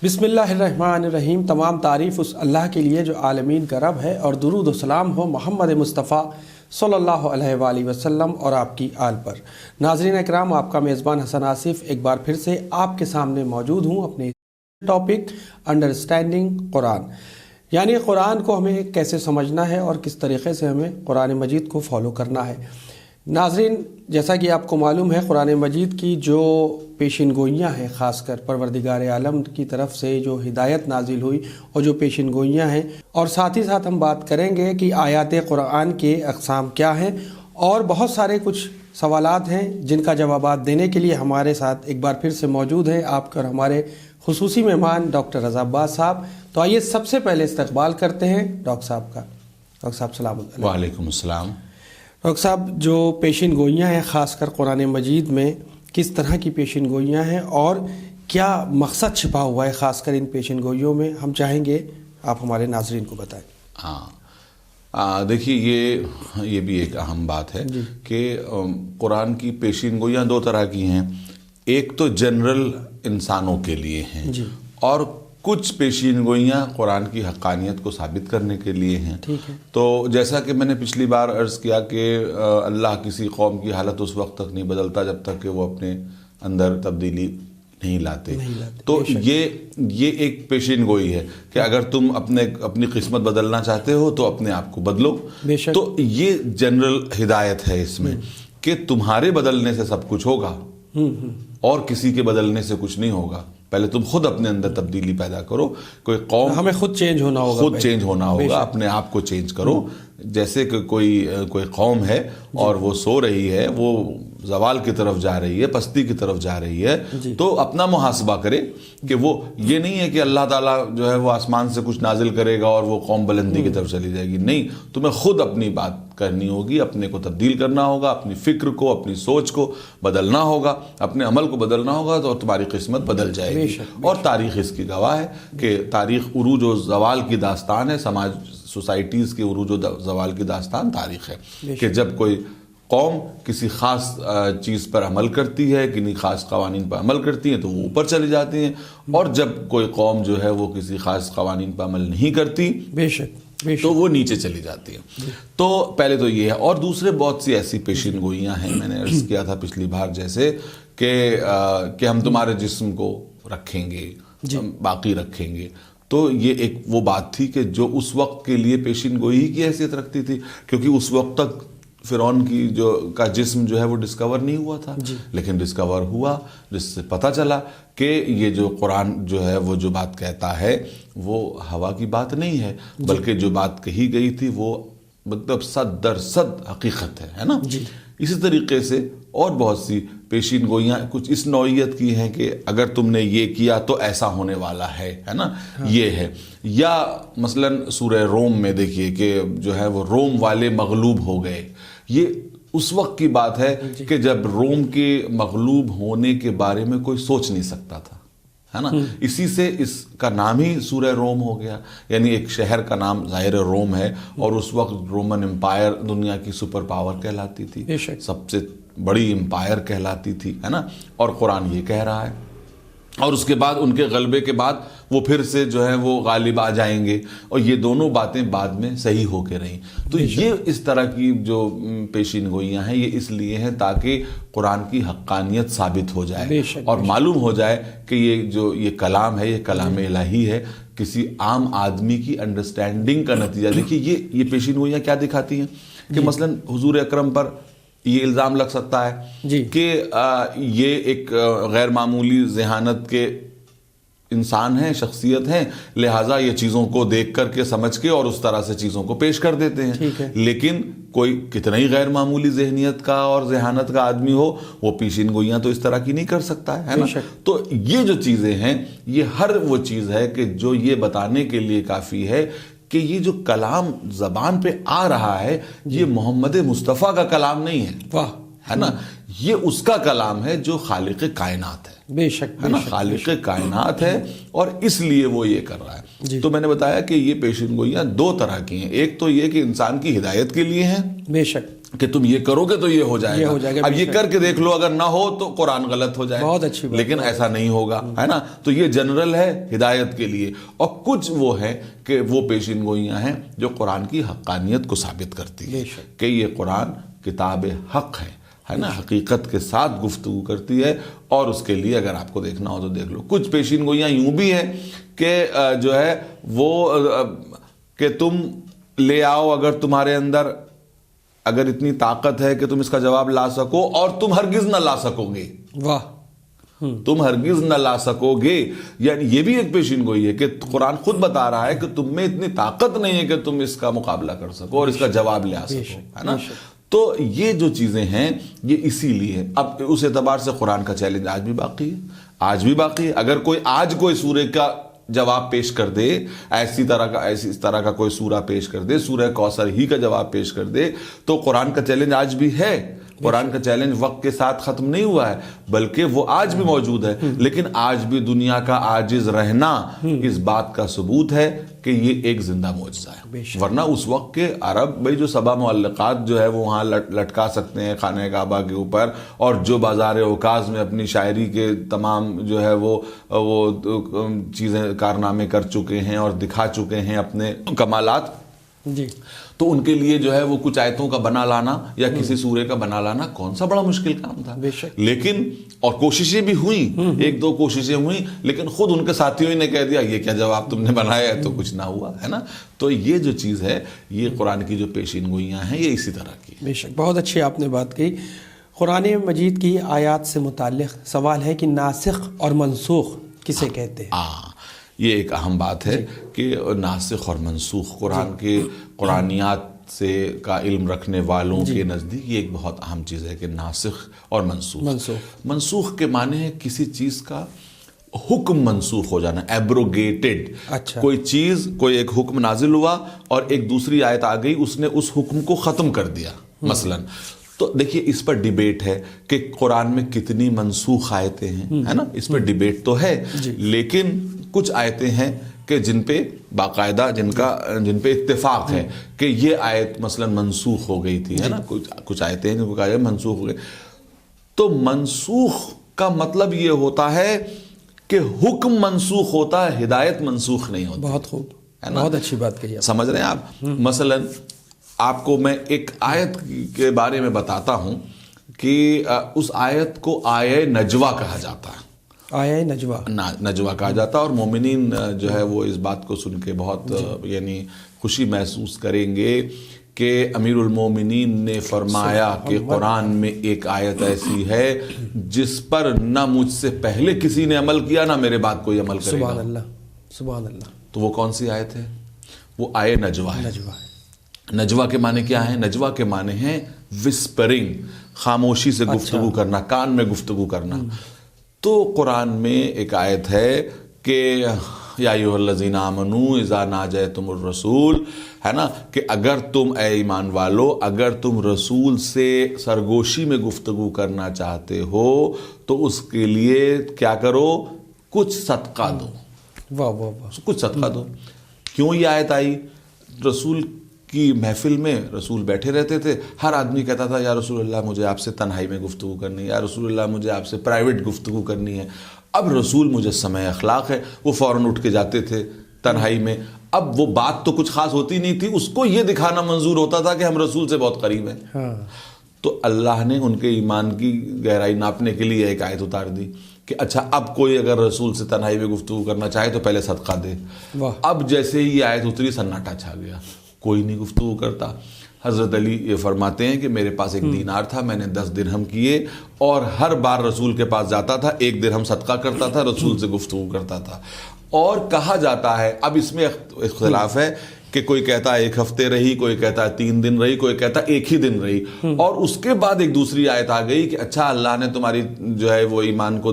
بسم اللہ الرحمن الرحیم۔ تمام تعریف اس اللہ کے لیے جو عالمین کا رب ہے، اور درود و سلام ہو محمد مصطفیٰ صلی اللہ علیہ وآلہ وسلم اور آپ کی آل پر۔ ناظرین اکرام، آپ کا میزبان حسن آصف ایک بار پھر سے آپ کے سامنے موجود ہوں اپنے ٹاپک انڈرسٹینڈنگ قرآن، یعنی قرآن کو ہمیں کیسے سمجھنا ہے اور کس طریقے سے ہمیں قرآن مجید کو فالو کرنا ہے۔ ناظرین، جیسا کہ آپ کو معلوم ہے، قرآن مجید کی جو پیشین گوئیاں ہیں، خاص کر پروردگار عالم کی طرف سے جو ہدایت نازل ہوئی اور جو پیشین گوئیاں ہیں، اور ساتھ ہی ساتھ ہم بات کریں گے کہ آیات قرآن کے اقسام کیا ہیں، اور بہت سارے کچھ سوالات ہیں جن کا جوابات دینے کے لیے ہمارے ساتھ ایک بار پھر سے موجود ہیں آپ کا ہمارے خصوصی مہمان ڈاکٹر رضا عباس صاحب۔ تو آئیے سب سے پہلے استقبال کرتے ہیں ڈاکٹر صاحب کا۔ ڈاکٹر صاحب سلام علیکم۔ وعلیکم السلام۔ ڈاکٹر صاحب، جو پیشین گوئیاں ہیں خاص کر قرآن مجید میں، کس طرح کی پیشین گوئیاں ہیں اور کیا مقصد چھپا ہوا ہے خاص کر ان پیشین گوئیوں میں، ہم چاہیں گے آپ ہمارے ناظرین کو بتائیں۔ دیکھیے، یہ بھی ایک اہم بات ہے کہ قرآن کی پیشین گوئیاں دو طرح کی ہیں۔ ایک تو جنرل انسانوں کے لیے ہیں، اور کچھ پیشین گوئیاں قرآن کی حقانیت کو ثابت کرنے کے لیے ہیں۔ تو جیسا کہ میں نے پچھلی بار عرض کیا کہ اللہ کسی قوم کی حالت اس وقت تک نہیں بدلتا جب تک کہ وہ اپنے اندر تبدیلی نہیں لاتے۔ تو یہ ایک پیشین گوئی ہے کہ اگر تم اپنی قسمت بدلنا چاہتے ہو تو اپنے آپ کو بدلو۔ تو یہ جنرل ہدایت ہے اس میں کہ تمہارے بدلنے سے سب کچھ ہوگا اور کسی کے بدلنے سے کچھ نہیں ہوگا۔ پہلے تم خود اپنے اندر تبدیلی پیدا کرو۔ کوئی قوم، ہمیں خود چینج ہونا ہوگا، اپنے آپ کو چینج کرو۔ جیسے کہ کوئی قوم ہے اور وہ سو رہی ہے، وہ زوال کی طرف جا رہی ہے، پستی کی طرف جا رہی ہے، تو اپنا محاسبہ کرے کہ وہ یہ نہیں ہے کہ اللہ تعالیٰ جو ہے وہ آسمان سے کچھ نازل کرے گا اور وہ قوم بلندی کی طرف چلی جائے گی۔ نہیں، تمہیں خود اپنی بات کرنی ہوگی، اپنے کو تبدیل کرنا ہوگا، اپنی فکر کو، اپنی سوچ کو بدلنا ہوگا، اپنے عمل کو بدلنا ہوگا، تو تمہاری قسمت بدل جائے گی۔ اور تاریخ اس کی گواہ ہے کہ تاریخ عروج و زوال کی داستان ہے، سماج سوسائٹیز کے عروج و زوال کی داستان تاریخ ہے کہ جب کوئی قوم کسی خاص چیز پر عمل کرتی ہے، کسی خاص قوانین پر عمل کرتی ہے تو وہ اوپر چلی جاتی ہیں، اور جب کوئی قوم جو ہے وہ کسی خاص قوانین پر عمل نہیں کرتی تو وہ نیچے چلی جاتی ہے۔ تو پہلے تو یہ ہے، اور دوسرے بہت سی ایسی پیشین گوئیاں ہیں، میں نے عرض کیا تھا پچھلی بار جیسے کہ ہم تمہارے جسم کو رکھیں گے، باقی رکھیں گے۔ تو یہ ایک وہ بات تھی کہ جو اس وقت کے لیے پیشین گوئی کی حیثیت رکھتی تھی، کیونکہ اس وقت تک فرعون کی کا جسم جو ہے وہ ڈسکور نہیں ہوا تھا، لیکن ڈسکور ہوا، جس سے پتہ چلا کہ یہ جو قرآن جو ہے وہ جو بات کہتا ہے وہ ہوا کی بات نہیں ہے، بلکہ جو بات کہی گئی تھی وہ مطلب 100% حقیقت ہے نا۔ اسی طریقے سے اور بہت سی پیشین گوئیاں کچھ اس نوعیت کی ہیں کہ اگر تم نے یہ کیا تو ایسا ہونے والا ہے نا، یہ ہے۔ یا مثلا سورہ روم میں دیکھیے کہ جو ہے وہ روم والے مغلوب ہو گئے، یہ اس وقت کی بات ہے کہ جب روم کے مغلوب ہونے کے بارے میں کوئی سوچ نہیں سکتا تھا، ہے نا۔ اسی سے اس کا نام ہی سورہ روم ہو گیا، یعنی ایک شہر کا نام ظاہر روم ہے، اور اس وقت رومن امپائر دنیا کی سپر پاور کہلاتی تھی، سب سے بڑی امپائر کہلاتی تھی، ہے نا۔ اور قرآن یہ کہہ رہا ہے، اور اس کے بعد ان کے غلبے کے بعد وہ پھر سے جو ہے وہ غالب آ جائیں گے، اور یہ دونوں باتیں بعد میں صحیح ہو کے رہیں۔ تو یہ اس طرح کی جو پیشین گوئیاں ہیں یہ اس لیے ہیں تاکہ قرآن کی حقانیت ثابت ہو جائے اور معلوم ہو جائے کہ یہ کلام ہے، یہ کلام الہی ہے، کسی عام آدمی کی انڈرسٹینڈنگ کا نتیجہ۔ دیکھیے یہ پیشین گوئیاں کیا دکھاتی ہیں کہ مثلا حضور اکرم پر یہ الزام لگ سکتا ہے کہ یہ ایک غیر معمولی ذہانت کے انسان ہیں، شخصیت ہیں، لہٰذا یہ چیزوں کو دیکھ کر کے سمجھ کے اور اس طرح سے چیزوں کو پیش کر دیتے ہیں۔ لیکن کوئی کتنا ہی غیر معمولی ذہنیت کا اور ذہانت کا آدمی ہو، وہ پیشین گوئیاں تو اس طرح کی نہیں کر سکتا ہے نا۔ تو یہ جو چیزیں ہیں، یہ ہر وہ چیز ہے کہ جو یہ بتانے کے لیے کافی ہے کہ یہ جو کلام زبان پہ آ رہا ہے یہ محمد مصطفیٰ کا کلام نہیں ہے، ہے نا۔ یہ اس کا کلام ہے جو خالق کائنات ہے، بے شک، ہے نا، خالق کائنات ہے، اور اس لیے وہ یہ کر رہا ہے۔ تو میں نے بتایا کہ یہ پیشین گوئیاں دو طرح کی ہیں، ایک تو یہ کہ انسان کی ہدایت کے لیے ہیں، بے شک، کہ تم یہ کرو گے تو یہ ہو جائے گا، اب یہ کر کے دیکھ لو، اگر نہ ہو تو قرآن غلط ہو جائے، بہت اچھی بات، لیکن ایسا نہیں ہوگا، ہے نا۔ تو یہ جنرل ہے ہدایت کے لیے، اور کچھ وہ ہے کہ وہ پیشین گوئیاں ہیں جو قرآن کی حقانیت کو ثابت کرتی ہے کہ یہ قرآن کتاب حق ہے نا، حقیقت کے ساتھ گفتگو کرتی ہے، اور اس کے لیے اگر آپ کو دیکھنا ہو تو دیکھ لو۔ کچھ پیشین گوئیاں یوں بھی ہیں کہ جو ہے وہ کہ تم لے آؤ، اگر تمہارے اندر اگر اتنی طاقت ہے کہ تم اس کا جواب لا سکو، اور تم ہرگز نہ لا سکو گے، واہ، تم ہرگز نہ لا سکو گے، یعنی یہ بھی ایک پیشین گوئی ہے کہ قرآن خود بتا رہا ہے کہ تم میں اتنی طاقت نہیں ہے کہ تم اس کا مقابلہ کر سکو اور اس کا جواب لے آ سکو، ہے نا۔ تو یہ جو چیزیں ہیں یہ اسی لیے، اب اس اعتبار سے قرآن کا چیلنج آج بھی باقی ہے، آج بھی باقی ہے۔ اگر کوئی آج کوئی سورہ کا جواب پیش کر دے، ایسی طرح کا کوئی سورہ پیش کر دے، سورہ کوثر ہی کا جواب پیش کر دے، تو قرآن کا چیلنج آج بھی ہے۔ قرآن کا چیلنج وقت کے ساتھ ختم نہیں ہوا ہے، بلکہ وہ آج بھی موجود ہے، لیکن آج بھی دنیا کا عاجز رہنا اس بات کا ثبوت ہے کہ یہ ایک زندہ معجزہ ہے۔ ورنہ اس وقت کے عرب بھائی جو سبا معلقات جو ہے وہ وہاں لٹکا سکتے ہیں خانہ کعبہ کے اوپر، اور جو بازار اوکاز میں اپنی شاعری کے تمام جو ہے وہ چیزیں کارنامے کر چکے ہیں اور دکھا چکے ہیں اپنے کمالات، جی، تو ان کے لیے جو ہے وہ کچھ آیتوں کا بنا لانا یا کسی سورے کا بنا لانا کون سا بڑا مشکل کام تھا۔ لیکن اور کوششیں بھی ہوئیں، ایک دو کوششیں ہوئیں، لیکن خود ان کے ساتھیوں ہی نے کہہ دیا یہ کیا جواب تم نے بنایا ہے، تو کچھ نہ ہوا، ہے نا۔ تو یہ جو چیز ہے، یہ قرآن کی جو پیشین گوئیاں ہیں یہ اسی طرح کی۔ بے شک، بہت اچھی آپ نے بات کی۔ قرآن مجید کی آیات سے متعلق سوال ہے کہ ناسخ اور منسوخ کسے کہتے ہیں؟ یہ ایک اہم بات ہے کہ ناسخ اور منسوخ قرآن کے قرآنیات سے کا علم رکھنے والوں کے نزدیک یہ ایک بہت اہم چیز ہے کہ ناسخ اور منسوخ۔ منسوخ کے معنی ہے کسی چیز کا حکم منسوخ ہو جانا، ایبروگیٹڈ۔ کوئی چیز، کوئی ایک حکم نازل ہوا اور ایک دوسری آیت آ گئی، اس نے اس حکم کو ختم کر دیا مثلا۔ تو دیکھیے اس پر ڈیبیٹ ہے کہ قرآن میں کتنی منسوخ آیتیں ہیں، ہے نا، اس پر ڈیبیٹ تو ہے، لیکن کچھ آیتیں ہیں کہ جن پہ باقاعدہ جن پہ اتفاق ہے کہ یہ آیت مثلا منسوخ ہو گئی تھی، ہے نا۔ کچھ آیتیں ہیں جن کو کہا جائے منسوخ ہو گئی۔ تو منسوخ کا مطلب یہ ہوتا ہے کہ حکم منسوخ ہوتا ہے، ہدایت منسوخ نہیں ہوتی۔ بہت خوب، بہت اچھی بات کہی، سمجھ رہے ہیں آپ۔ مثلا آپ کو میں ایک آیت کے بارے میں بتاتا ہوں کہ اس آیت کو آیہ نجوہ کہا جاتا ہے، آیہ نجوہ کہا جاتا ہے، اور مومنین جو ہے وہ اس بات کو سن کے بہت یعنی خوشی محسوس کریں گے کہ امیر المومنین نے فرمایا کہ قرآن میں ایک آیت ایسی ہے جس پر نہ مجھ سے پہلے کسی نے عمل کیا نہ میرے بعد کوئی عمل کرے گا۔ سبحان اللہ، سبحان اللہ۔ تو وہ کون سی آیت ہے؟ وہ آیہ نجوہ ہے۔ نجوہ کے معنی کیا ہے؟ نجوہ کے معنی ہے وسپرنگ، خاموشی سے گفتگو کرنا، کان میں گفتگو کرنا۔ تو قرآن میں ایک آیت ہے کہ یا ایھا الذین آمنوا اذا ناجیتم الرسول، ہے نا، کہ اگر تم اے ایمان والو، اگر تم رسول سے سرگوشی میں گفتگو کرنا چاہتے ہو تو اس کے لیے کیا کرو؟ کچھ صدقہ دو۔ واہ واہ واہ، کچھ صدقہ دو۔ کیوں یہ آیت آئی؟ رسول کی محفل میں رسول بیٹھے رہتے تھے، ہر آدمی کہتا تھا یا رسول اللہ مجھے آپ سے تنہائی میں گفتگو کرنی ہے، یا رسول اللہ مجھے آپ سے پرائیویٹ گفتگو کرنی ہے۔ اب رسول مجسمہ اخلاق ہے، وہ فوراً اٹھ کے جاتے تھے تنہائی میں۔ اب وہ بات تو کچھ خاص ہوتی نہیں تھی، اس کو یہ دکھانا منظور ہوتا تھا کہ ہم رسول سے بہت قریب ہیں۔ تو اللہ نے ان کے ایمان کی گہرائی ناپنے کے لیے ایک آیت اتار دی کہ اچھا اب کوئی اگر رسول سے تنہائی میں گفتگو کرنا چاہے تو پہلے صدقہ دے۔ اب جیسے ہی یہ آیت اتری سناٹا چھا گیا، کوئی نہیں گفتگو کرتا۔ حضرت علی یہ فرماتے ہیں کہ میرے پاس ایک دینار تھا، میں نے 10 درہم کیے، اور ہر بار رسول کے پاس جاتا تھا 1 درہم صدقہ کرتا تھا، رسول سے گفتگو کرتا تھا۔ اور کہا جاتا ہے، اب اس میں اختلاف ہے کہ کوئی کہتا ہے 1 ہفتے رہی، کوئی کہتا ہے 3 دن رہی، کوئی کہتا ہے 1 ہی دن رہی۔ اور اس کے بعد ایک دوسری آیت آ گئی کہ اچھا اللہ نے تمہاری جو ہے وہ ایمان کو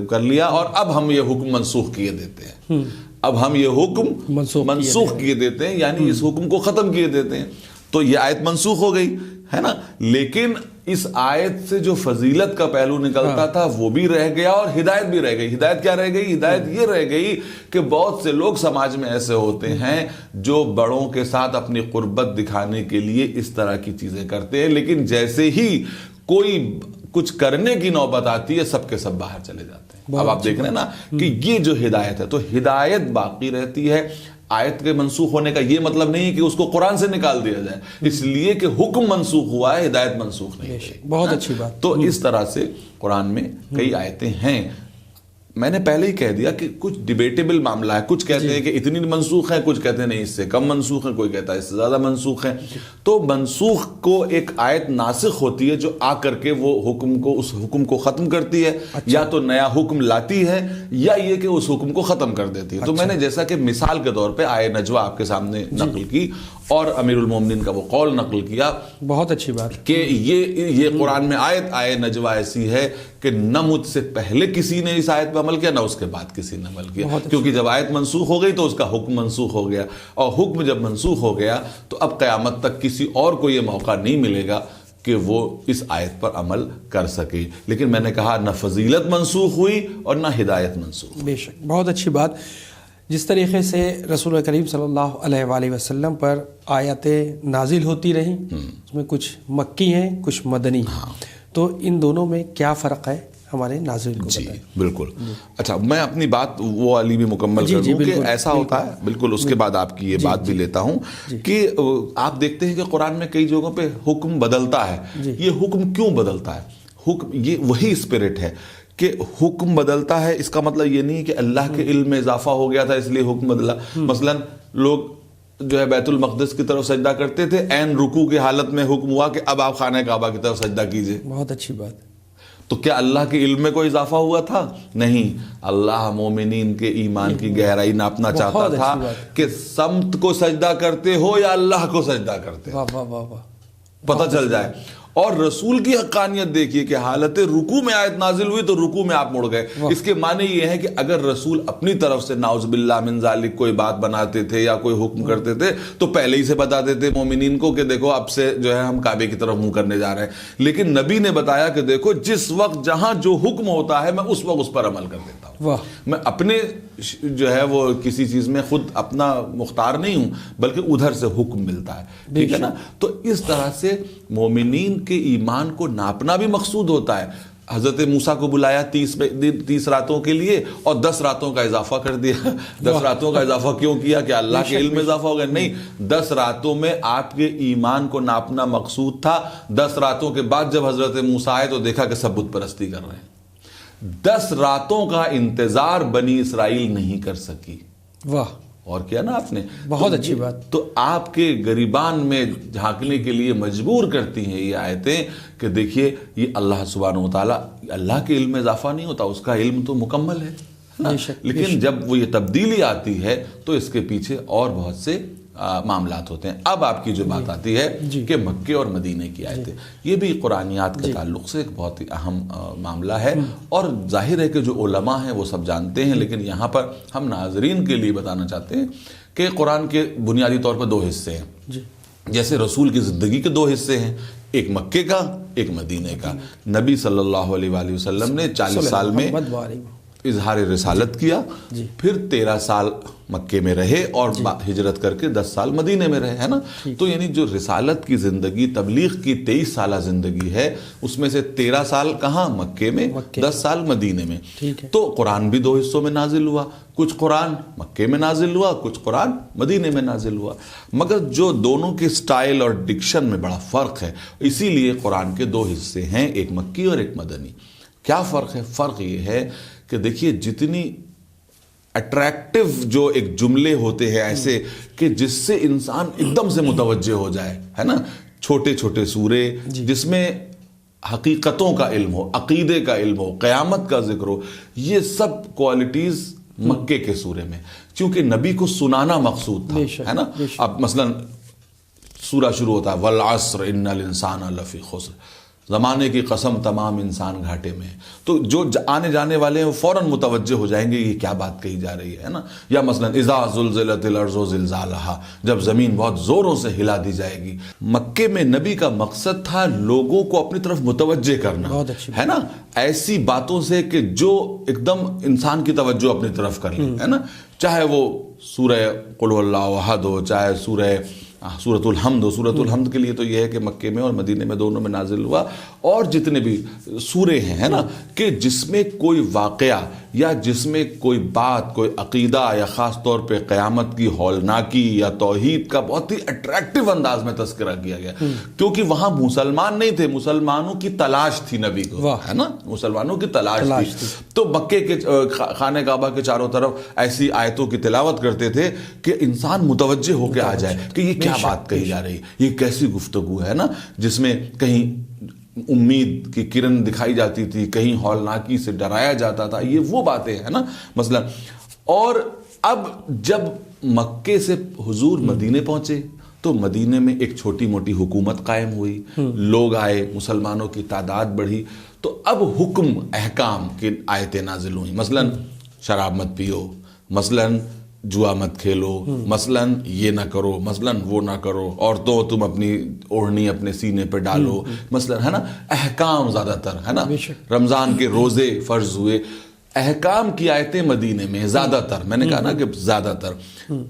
کر لیا، اور اب ہم یہ حکم منسوخ کیے دیتے ہیں، اب ہم یہ حکم منسوخ کیے دیتے ہیں، یعنی اس حکم کو ختم کیے دیتے ہیں۔ تو یہ آیت منسوخ ہو گئی، ہے نا۔ لیکن اس آیت سے جو فضیلت کا پہلو نکلتا تھا وہ بھی رہ گیا اور ہدایت بھی رہ گئی. ہدایت کیا رہ گئی؟ ہدایت یہ رہ گئی کہ بہت سے لوگ سماج میں ایسے ہوتے ہیں جو بڑوں کے ساتھ اپنی قربت دکھانے کے لیے اس طرح کی چیزیں کرتے ہیں, لیکن جیسے ہی کوئی کچھ کرنے کی نوبت آتی ہے سب کے سب باہر چلے جاتے ہیں. اب آپ دیکھ رہے ہیں نا کہ یہ جو ہدایت ہے, تو ہدایت باقی رہتی ہے. آیت کے منسوخ ہونے کا یہ مطلب نہیں کہ اس کو قرآن سے نکال دیا جائے, اس لیے کہ حکم منسوخ ہوا ہے, ہدایت منسوخ نہیں ہے. بہت اچھی بات. تو اس طرح سے قرآن میں کئی آیتیں ہیں. میں نے پہلے ہی کہہ دیا کہ کچھ ڈیبیٹیبل معاملہ ہے. کچھ کہتے ہیں کہ اتنی منسوخ ہے, کچھ کہتے ہیں نہیں اس سے کم منسوخ ہے, کوئی کہتا ہے اس سے زیادہ منسوخ ہے. تو منسوخ کو ایک آیت ناسخ ہوتی ہے جو آ کر کے وہ حکم کو, اس حکم کو ختم کرتی ہے, یا تو نیا حکم لاتی ہے یا یہ کہ اس حکم کو ختم کر دیتی ہے. تو میں نے جیسا کہ مثال کے طور پہ آیہ نجوہ آپ کے سامنے نقل کی اور امیر المومنین کا وہ قول نقل کیا. بہت اچھی بات کہ یہ قرآن میں آیہ نجوہ ایسی ہے کہ نہ مجھ سے پہلے کسی نے اس آیت پہ عمل کیا, نہ اس کے بعد کسی نے عمل کیا, کیونکہ جب آیت منسوخ ہو گئی تو اس کا حکم منسوخ ہو گیا, اور حکم جب منسوخ ہو گیا تو اب قیامت تک کسی اور کو یہ موقع نہیں ملے گا کہ وہ اس آیت پر عمل کر سکے. لیکن میں نے کہا نہ فضیلت منسوخ ہوئی اور نہ ہدایت منسوخ. بے شک, بہت اچھی بات. جس طریقے سے رسول کریم صلی اللہ علیہ وآلہ وسلم پر آیاتیں نازل ہوتی رہیں, اس میں کچھ مکی ہیں کچھ مدنی, تو ان دونوں میں کیا فرق ہے ہمارے ناظرین کو بتائیں. بالکل. اچھا, میں اپنی بات وہ علی بھی مکمل کر دوں کہ ایسا ہوتا ہے. بالکل, اس کے بعد آپ کی یہ بات بھی لیتا ہوں کہ آپ دیکھتے ہیں کہ قرآن میں کئی جگہوں پہ حکم بدلتا ہے. یہ حکم کیوں بدلتا ہے؟ حکم یہ وہی اسپرٹ ہے کہ حکم بدلتا ہے. اس کا مطلب یہ نہیں کہ اللہ کے علم میں اضافہ ہو گیا تھا اس لیے حکم بدلا. مثلا لوگ جو ہے بیت المقدس کی طرف سجدہ کرتے تھے, عین رکوع کی حالت میں حکم ہوا کہ اب آپ خانہ کعبہ کی طرف سجدہ کیجئے. بہت اچھی بات. تو کیا اللہ کے علم میں کوئی اضافہ ہوا تھا؟ نہیں. اللہ مومنین کے ایمان کی گہرائی ناپنا چاہتا تھا کہ سمت کو سجدہ کرتے ہو یا اللہ کو سجدہ کرتے ہو, پتہ چل جائے. اور رسول کی حقانیت دیکھیے کہ حالت رکوع میں آیت نازل ہوئی تو رکوع میں آپ مڑ گئے. اس کے معنی یہ ہے کہ اگر رسول اپنی طرف سے نعوذ باللہ من ذالک کوئی بات بناتے تھے یا کوئی حکم کرتے تھے تو پہلے ہی سے بتا دیتے مومنین کو کہ دیکھو اب سے جو ہے ہم کعبے کی طرف منہ کرنے جا رہے ہیں. لیکن نبی نے بتایا کہ دیکھو جس وقت جہاں جو حکم ہوتا ہے میں اس وقت اس پر عمل کر دیتا ہوں. میں اپنے جو ہے وہ کسی چیز میں خود اپنا مختار نہیں ہوں, بلکہ ادھر سے حکم ملتا ہے. ٹھیک ہے نا. تو اس طرح سے مومنین کے ایمان کو ناپنا بھی مقصود ہوتا ہے. حضرت موسیٰ کو بلایا 30 راتوں کے لیے اور 10 راتوں کا اضافہ کر دیا. 10 راتوں کا اضافہ کیوں کیا؟ کہ اللہ کے علم میں اضافہ ہو گیا؟ نہیں, 10 راتوں میں آپ کے ایمان کو ناپنا مقصود تھا. 10 راتوں کے بعد جب حضرت موسیٰ آئے تو دیکھا کہ سب بت پرستی کر رہے ہیں. 10 راتوں کا انتظار بنی اسرائیل نہیں کر سکی. واہ, اور کیا نا آپ نے, بہت اچھی بات. تو آپ کے گریبان میں جھانکنے کے لیے مجبور کرتی ہیں یہ آیتیں کہ دیکھیے یہ اللہ سبحانہ وتعالیٰ, اللہ کے علم میں اضافہ نہیں ہوتا, اس کا علم تو مکمل ہے نا. لیکن جب وہ یہ تبدیلی آتی ہے تو اس کے پیچھے اور بہت سے معاملات ہوتے ہیں. اب آپ کی جو بات آتی ہے کہ مکے اور مدینے کی آیتیں, یہ بھی قرآنیات کے تعلق سے ایک بہت ہی اہم معاملہ ہے, اور ظاہر ہے کہ جو علماء ہیں وہ سب جانتے ہیں, لیکن یہاں پر ہم ناظرین کے لیے بتانا چاہتے ہیں کہ قرآن کے بنیادی طور پر 2 حصے ہیں. جیسے رسول کی زندگی کے 2 حصے ہیں, ایک مکے کا ایک مدینے کا. نبی صلی اللہ علیہ وآلہ وسلم نے 40 سال میں اظہار رسالت کیا, پھر 13 سال مکے میں رہے اور ہجرت کر کے 10 سال مدینے میں رہے, ہے نا. تو یعنی جو رسالت کی زندگی, تبلیغ کی 23 سالہ زندگی ہے, اس میں سے 13 سال کہاں؟ مکے میں, 10 سال مدینے میں. تو قرآن بھی 2 حصوں میں نازل ہوا. کچھ قرآن مکے میں نازل ہوا, کچھ قرآن مدینے میں نازل ہوا, مگر جو دونوں کے سٹائل اور ڈکشن میں بڑا فرق ہے, اسی لیے قرآن کے 2 حصے ہیں, ایک مکی اور ایک مدنی. کیا فرق ہے؟ فرق یہ ہے کہ دیکھیے جتنی اٹریکٹیو جو ایک جملے ہوتے ہیں ایسے کہ جس سے انسان ایک دم سے متوجہ ہو جائے, ہے نا, چھوٹے چھوٹے سورے جس میں حقیقتوں کا علم ہو, عقیدے کا علم ہو, قیامت کا ذکر ہو, یہ سب کوالٹیز مکے کے سورے میں, چونکہ نبی کو سنانا مقصود تھا, ہے نا. اب مثلا سورہ شروع ہوتا ہے والعصر ان الانسان لفی خسر, زمانے کی قسم تمام انسان گھاٹے میں ہے. تو جو آنے جانے والے ہیں وہ فوراً متوجہ ہو جائیں گے یہ کیا بات کہی جا رہی ہے نا. یا مثلا اذا زلزلت الارض زلزالہا، جب زمین بہت زوروں سے ہلا دی جائے گی. مکے میں نبی کا مقصد تھا لوگوں کو اپنی طرف متوجہ کرنا، ہے نا، ایسی باتوں سے کہ جو ایک دم انسان کی توجہ اپنی طرف کر لے، ہے نا. چاہے وہ سورہ قل هو اللہ احد ہو، چاہے سورۃ الحمد ہو. سورۃ الحمد کے لیے تو یہ ہے کہ مکے میں اور مدینے میں دونوں میں نازل ہوا. اور جتنے بھی سورے ہیں، ہے نا، کہ جس میں کوئی واقعہ یا جس میں کوئی بات، کوئی عقیدہ یا خاص طور پہ قیامت کی ہولناکی یا توحید کا بہت ہی اٹریکٹیو انداز میں تذکرہ کیا گیا. کیونکہ وہاں مسلمان نہیں تھے، مسلمانوں کی تلاش تھی نبی کو، ہے نا، مسلمانوں کی تلاش تھی. تو مکے کے خانہ کعبہ کے چاروں طرف ایسی آیتوں کی تلاوت کرتے تھے کہ انسان متوجہ ہو کے آ جائے کہ یہ کیا بات کہی جا رہی ہے، یہ کیسی گفتگو ہے نا، جس میں کہیں امید کی کرن دکھائی جاتی تھی، کہیں ہولناکی سے ڈرایا جاتا تھا. یہ وہ باتیں ہیں نا مثلا. اور اب جب مکے سے حضور مدینے پہنچے تو مدینے میں ایک چھوٹی موٹی حکومت قائم ہوئی، لوگ آئے، مسلمانوں کی تعداد بڑھی. تو اب حکم احکام کی آیتیں نازل ہوئیں. مثلا شراب مت پیو، مثلا جوا مت کھیلو، مثلا یہ نہ کرو، مثلا وہ نہ کرو، عورتوں تم اپنی اوڑھنی اپنے سینے پہ ڈالو، مثلا، ہے نا. احکام زیادہ تر، ہے نا. رمضان کے روزے فرض ہوئے. احکام کی آیتیں مدینے میں زیادہ تر، میں نے کہا نا کہ زیادہ تر.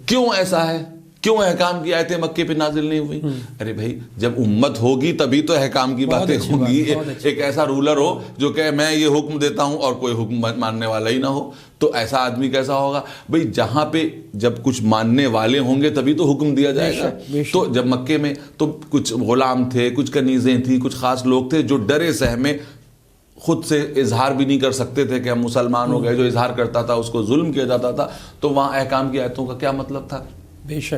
کیوں ایسا ہے؟ کیوں احکام کی آیتیں مکے پہ نازل نہیں ہوئی؟ ارے بھائی جب امت ہوگی تبھی تو احکام کی باتیں ہوں گی. ایک ایسا رولر ہو جو کہ میں یہ حکم دیتا ہوں اور کوئی حکم ماننے والا ہی نہ ہو تو ایسا آدمی کیسا ہوگا؟ بھئی جہاں پہ جب کچھ ماننے والے ہوں گے تبھی تو حکم دیا جائے گا. تو جب مکے میں تو کچھ غلام تھے، کچھ کنیزیں تھیں، کچھ خاص لوگ تھے جو ڈرے سہمے خود سے اظہار بھی نہیں کر سکتے تھے کہ ہم مسلمان ہو گئے. جو اظہار کرتا تھا اس کو ظلم کیا جاتا تھا. تو وہاں احکام کی آیتوں کا کیا مطلب تھا؟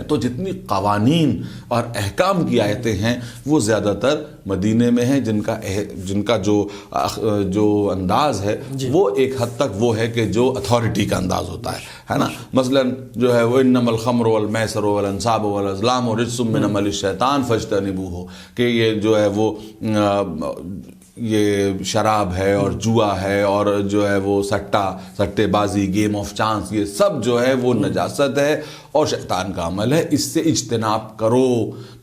تو جتنی قوانین اور احکام کی آیتیں ہیں وہ زیادہ تر مدینے میں ہیں، جن کا جو انداز ہے وہ ایک حد تک وہ ہے کہ جو اتھارٹی کا انداز ہوتا ہے نا. مثلا جو ہے وہ انما الخمر والمیسر والانصاب والازلام رجس من عمل الشیطان فاجتنبوہ، کہ یہ جو ہے وہ یہ شراب ہے اور جوا ہے اور جو ہے وہ سٹے بازی، گیم آف چانس، یہ سب جو ہے وہ نجاست ہے اور شیطان کا عمل ہے، اس سے اجتناب کرو.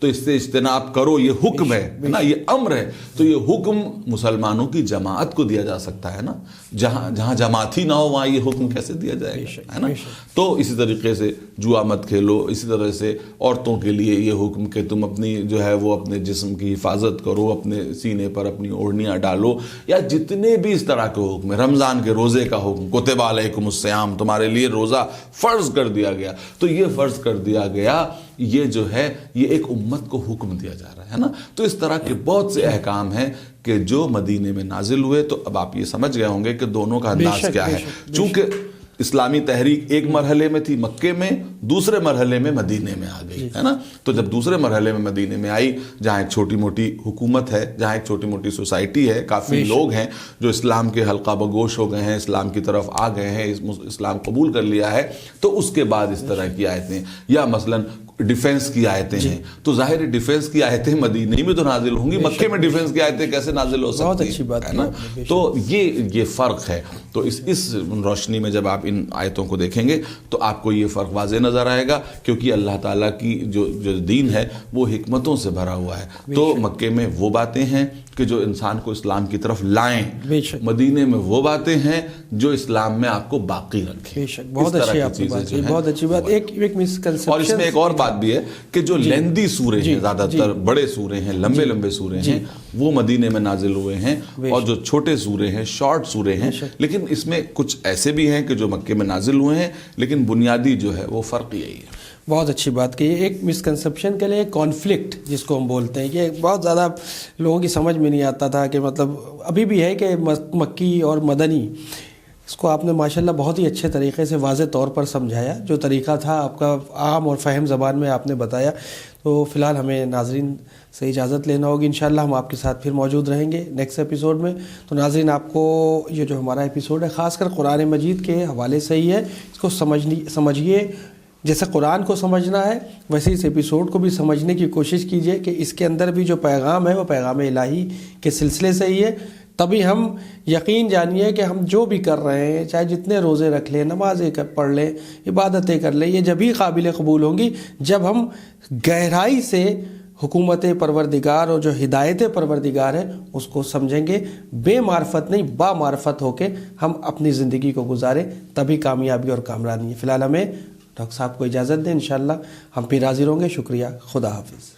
تو اس سے اجتناب کرو یہ حکم ہے نا، یہ امر ہے. تو یہ حکم مسلمانوں کی جماعت کو دیا جا سکتا ہے نا. جہاں جماعت ہی نہ ہو وہاں یہ حکم کیسے دیا جائے گا، ہے نا. تو اسی طریقے سے جوا مت کھیلو. اسی طرح سے عورتوں کے لیے یہ حکم کہ تم اپنی جو ہے وہ اپنے جسم کی حفاظت کرو، اپنے سینے پر اپنی اوڑھنیاں ڈالو، یا جتنے بھی اس طرح کے حکم. رمضان کے روزے کا حکم، کتب علیکم الصیام، تمہارے لیے روزہ فرض کر دیا گیا. تو یہ فرض کر دیا گیا، یہ جو ہے یہ ایک امت کو حکم دیا جا رہا ہے نا. تو اس طرح کے بہت سے احکام ہیں کہ جو مدینے میں نازل ہوئے. تو اب آپ یہ سمجھ گئے ہوں گے کہ دونوں کا انداز کیا ہے. چونکہ اسلامی تحریک ایک مرحلے میں تھی مکے میں، دوسرے مرحلے میں مدینے میں آ گئی، ہے نا. تو جب دوسرے مرحلے میں مدینے میں آئی، جہاں ایک چھوٹی موٹی حکومت ہے، جہاں ایک چھوٹی موٹی سوسائٹی ہے، کافی لوگ ہیں جو اسلام کے حلقہ بگوش ہو گئے ہیں، اسلام کی طرف آ گئے ہیں، اسلام قبول کر لیا ہے. تو اس کے بعد اس طرح کی آیتیں، یا مثلاً ڈیفنس کی آیتیں ہیں، تو ظاہر ڈیفنس کی آیتیں مدینے میں تو نازل ہوں گی، مکے میں ڈیفنس کی آیتیں کیسے نازل ہو سکتی ہے نا. تو یہ فرق ہے. تو اس روشنی میں جب آپ ان آیتوں کو دیکھیں گے تو آپ کو یہ فرق واضح نظر آئے گا، کیونکہ اللہ تعالیٰ کی جو دین ہے وہ حکمتوں سے بھرا ہوا ہے. تو مکے میں وہ باتیں ہیں کہ جو انسان کو اسلام کی طرف لائیں، مدینے میں وہ باتیں ہیں جو اسلام میں آپ کو باقی رکھیں. بہت اچھی بات. ایک مسکنسپشن، اور اس میں ایک اور بات بھی ہے کہ جو لیندی سورے ہیں، زیادہ تر بڑے سورے ہیں، لمبے سورے ہیں، وہ مدینے میں نازل ہوئے ہیں. اور جو چھوٹے سورے ہیں، شارٹ سورے ہیں، لیکن اس میں کچھ ایسے بھی ہیں کہ جو مکے میں نازل ہوئے ہیں، لیکن بنیادی جو ہے وہ فرق یہی ہے. بہت اچھی بات کی. ایک مسکنسپشن کے لیے کانفلکٹ جس کو ہم بولتے ہیں، کہ بہت زیادہ لوگوں کی سمجھ میں نہیں آتا تھا کہ مطلب ابھی بھی ہے کہ مکی اور مدنی. اس کو آپ نے ماشاءاللہ بہت ہی اچھے طریقے سے واضح طور پر سمجھایا. جو طریقہ تھا آپ کا عام اور فہم زبان میں آپ نے بتایا. تو فی الحال ہمیں ناظرین سے اجازت لینا ہوگی. انشاءاللہ ہم آپ کے ساتھ پھر موجود رہیں گے نیکسٹ ایپیسوڈ میں. تو ناظرین، آپ کو یہ جو ہمارا ایپیسوڈ ہے خاص کر قرآن مجید کے حوالے سے ہی ہے، اس کو سمجھیے، جیسے قرآن کو سمجھنا ہے ویسے اس ایپیسوڈ کو بھی سمجھنے کی کوشش کیجئے کہ اس کے اندر بھی جو پیغام ہے وہ پیغام الہی کے سلسلے سے ہی ہے. تبھی ہم یقین جانیے کہ ہم جو بھی کر رہے ہیں، چاہے جتنے روزے رکھ لیں، نمازیں پڑھ لیں، عبادتیں کر لیں، یہ جبھی قابل قبول ہوں گی جب ہم گہرائی سے حکومت پروردگار اور جو ہدایت پروردگار ہے اس کو سمجھیں گے. بے معرفت نہیں، با معرفت ہو کے ہم اپنی زندگی کو گزاریں، تبھی کامیابی اور کامرانی ہے. فی الحال ہمیں ڈاکٹر صاحب کو اجازت دیں، انشاءاللہ ہم پھر حاضر ہوں گے. شکریہ، خدا حافظ.